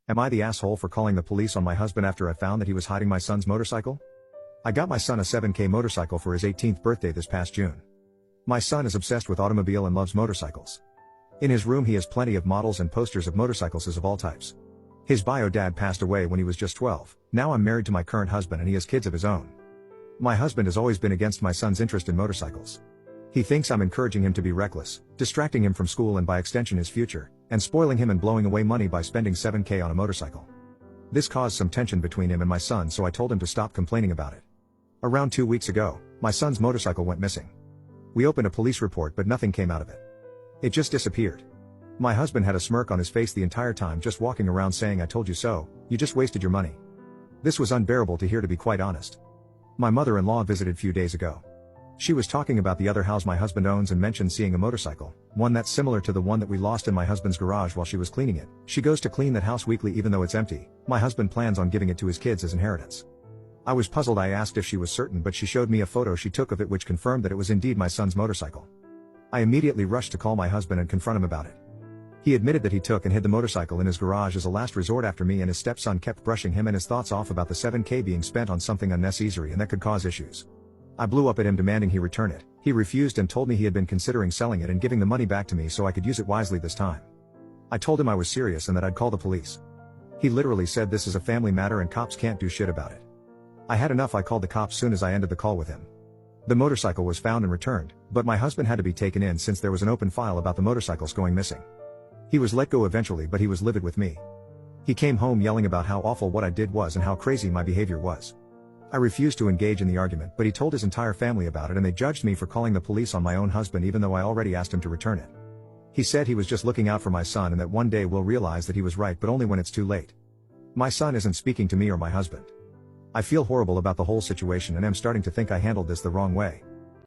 Am I the asshole for calling the police on my husband after I found that he was hiding my son's motorcycle? I got my son a 7K motorcycle for his 18th birthday this past June. My son is obsessed with automobile and loves motorcycles. In his room he has plenty of models and posters of motorcycles of all types. His bio dad passed away when he was just 12, now I'm married to my current husband and he has kids of his own. My husband has always been against my son's interest in motorcycles. He thinks I'm encouraging him to be reckless, distracting him from school and by extension his future, and spoiling him and blowing away money by spending 7K on a motorcycle. This caused some tension between him and my son, so I told him to stop complaining about it. Around 2 weeks ago, my son's motorcycle went missing. We opened a police report but nothing came out of it. It just disappeared. My husband had a smirk on his face the entire time, just walking around saying, "I told you so, you just wasted your money." This was unbearable to hear, to be quite honest. My mother-in-law visited few days ago. She was talking about the other house my husband owns and mentioned seeing a motorcycle, one that's similar to the one that we lost in my husband's garage while she was cleaning it. She goes to clean that house weekly even though it's empty. My husband plans on giving it to his kids as inheritance. I was puzzled. I asked if she was certain, but she showed me a photo she took of it which confirmed that it was indeed my son's motorcycle. I immediately rushed to call my husband and confront him about it. He admitted that he took and hid the motorcycle in his garage as a last resort after me and his stepson kept brushing him and his thoughts off about the 7K being spent on something unnecessary and that could cause issues. I blew up at him demanding he return it. He refused and told me he had been considering selling it and giving the money back to me so I could use it wisely this time. I told him I was serious and that I'd call the police. He literally said this is a family matter and cops can't do shit about it. I had enough. I called the cops soon as I ended the call with him. The motorcycle was found and returned, but my husband had to be taken in since there was an open file about the motorcycles going missing. He was let go eventually, but he was livid with me. He came home yelling about how awful what I did was and how crazy my behavior was. I refused to engage in the argument, but he told his entire family about it and they judged me for calling the police on my own husband even though I already asked him to return it. He said he was just looking out for my son and that one day we'll realize that he was right, but only when it's too late. My son isn't speaking to me or my husband. I feel horrible about the whole situation and am starting to think I handled this the wrong way.